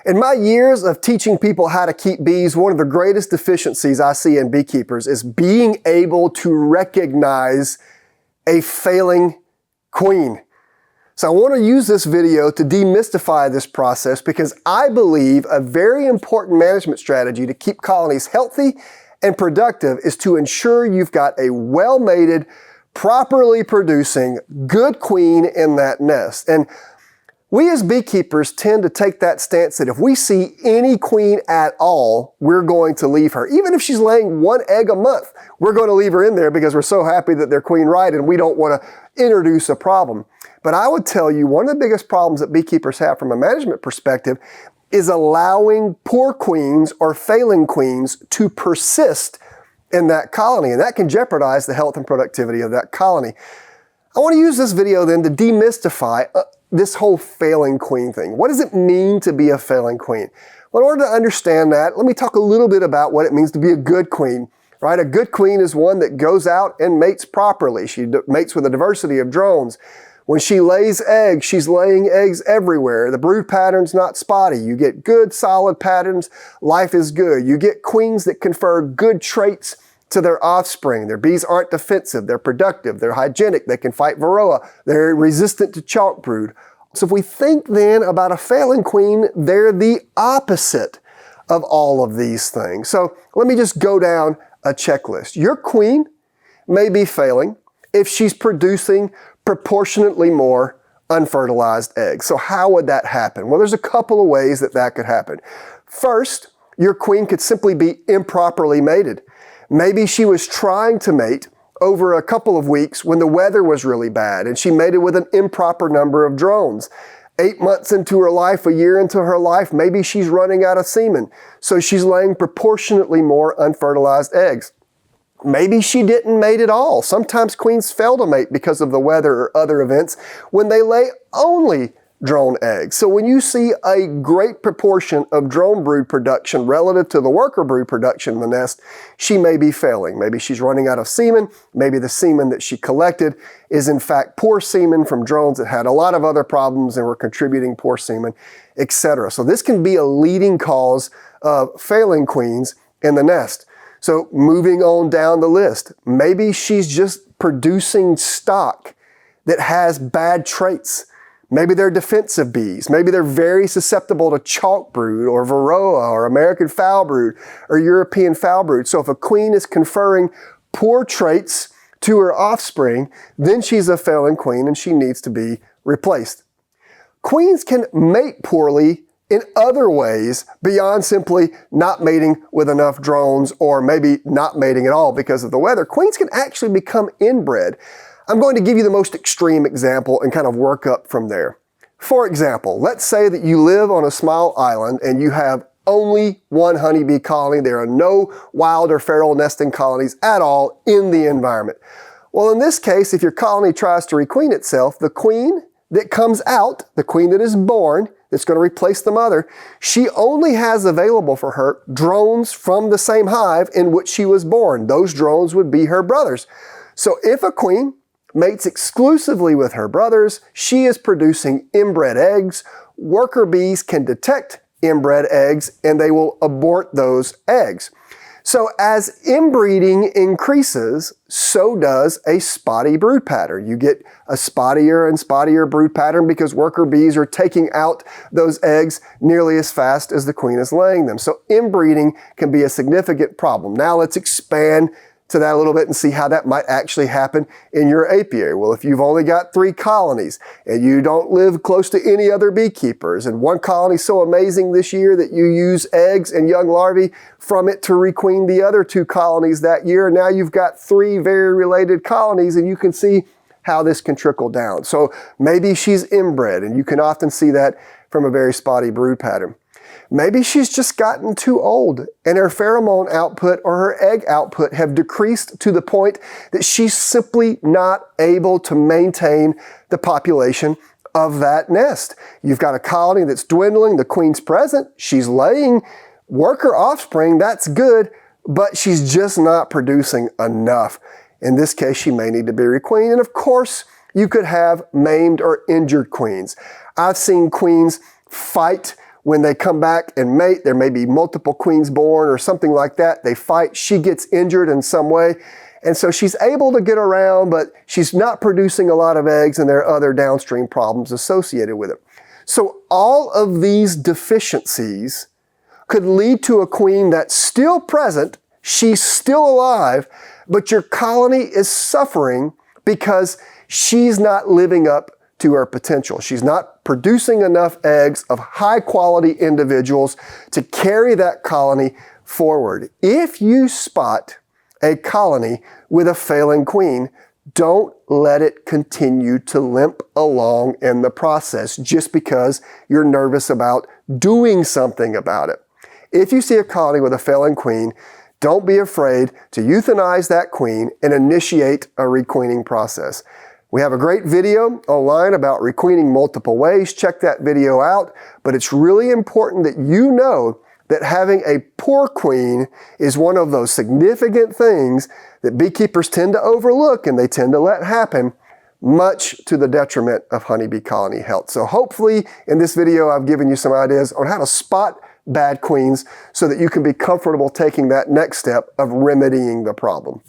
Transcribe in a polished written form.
In my years of teaching people how to keep bees, one of the greatest deficiencies I see in beekeepers is being able to recognize a failing queen. So I want to use this video to demystify this process because I believe a very important management strategy to keep colonies healthy and productive is to ensure you've got a well-mated, properly producing, good queen in that nest. And we as beekeepers tend to take that stance that if we see any queen at all, we're going to leave her. Even if she's laying one egg a month, we're going to leave her in there because we're so happy that they're queen right and we don't want to introduce a problem. But I would tell you one of the biggest problems that beekeepers have from a management perspective is allowing poor queens or failing queens to persist in that colony, and that can jeopardize the health and productivity of that colony. I want to use this video then to demystify this whole failing queen thing. What does it mean to be a failing queen? Well, in order to understand that, let me talk a little bit about what it means to be a good queen, right? A good queen is one that goes out and mates properly. She mates with a diversity of drones. When she lays eggs, she's laying eggs everywhere. The brood pattern's not spotty. You get good, solid patterns. Life is good. You get queens that confer good traits to their offspring. Their bees aren't defensive. They're productive. They're hygienic. They can fight varroa. They're resistant to chalk brood. So if we think then about a failing queen, they're the opposite of all of these things. So let me just go down a checklist. Your queen may be failing if she's producing proportionately more unfertilized eggs. So how would that happen? Well, there's a couple of ways that that could happen. First, your queen could simply be improperly mated. Maybe she was trying to mate over a couple of weeks when the weather was really bad and she mated with an improper number of drones. 8 months into her life, a year into her life, maybe she's running out of semen. So she's laying proportionately more unfertilized eggs. Maybe she didn't mate at all. Sometimes queens fail to mate because of the weather or other events when they lay only drone eggs. So when you see a great proportion of drone brood production relative to the worker brood production in the nest, she may be failing. Maybe she's running out of semen. Maybe the semen that she collected is in fact poor semen from drones that had a lot of other problems and were contributing poor semen, etc. So this can be a leading cause of failing queens in the nest. So moving on down the list, maybe she's just producing stock that has bad traits. Maybe they're defensive bees. Maybe they're very susceptible to chalk brood or varroa or American foul brood or European foul brood. So if a queen is conferring poor traits to her offspring, then she's a failing queen and she needs to be replaced. Queens can mate poorly in other ways beyond simply not mating with enough drones or maybe not mating at all because of the weather. Queens can actually become inbred. I'm going to give you the most extreme example and kind of work up from there. For example, let's say that you live on a small island and you have only one honeybee colony. There are no wild or feral nesting colonies at all in the environment. Well, in this case, if your colony tries to requeen itself, the queen that comes out, the queen that is born, that's going to replace the mother, she only has available for her drones from the same hive in which she was born. Those drones would be her brothers. So if a queen mates exclusively with her brothers, she is producing inbred eggs. Worker bees can detect inbred eggs and they will abort those eggs. So as inbreeding increases, so does a spotty brood pattern. You get a spottier and spottier brood pattern because worker bees are taking out those eggs nearly as fast as the queen is laying them. So inbreeding can be a significant problem. Now let's expand to that a little bit and see how that might actually happen in your apiary. Well, if you've only got 3 colonies and you don't live close to any other beekeepers and one colony is so amazing this year that you use eggs and young larvae from it to requeen the other 2 colonies that year, now you've got 3 very related colonies and you can see how this can trickle down. So maybe she's inbred and you can often see that from a very spotty brood pattern. Maybe she's just gotten too old and her pheromone output or her egg output have decreased to the point that she's simply not able to maintain the population of that nest. You've got a colony that's dwindling, the queen's present, she's laying worker offspring, that's good, but she's just not producing enough. In this case, she may need to be requeened. And of course, you could have maimed or injured queens. I've seen queens fight When they come back and mate, there may be multiple queens born or something like that. They fight, she gets injured in some way. And so she's able to get around, but she's not producing a lot of eggs, and there are other downstream problems associated with it. So all of these deficiencies could lead to a queen that's still present, she's still alive, but your colony is suffering because she's not living up to her potential. She's not producing enough eggs of high quality individuals to carry that colony forward. If you spot a colony with a failing queen, don't let it continue to limp along in the process just because you're nervous about doing something about it. If you see a colony with a failing queen, don't be afraid to euthanize that queen and initiate a requeening process. We have a great video online about requeening multiple ways. Check that video out. But it's really important that you know that having a poor queen is one of those significant things that beekeepers tend to overlook and they tend to let happen, much to the detriment of honeybee colony health. So hopefully in this video I've given you some ideas on how to spot bad queens so that you can be comfortable taking that next step of remedying the problem.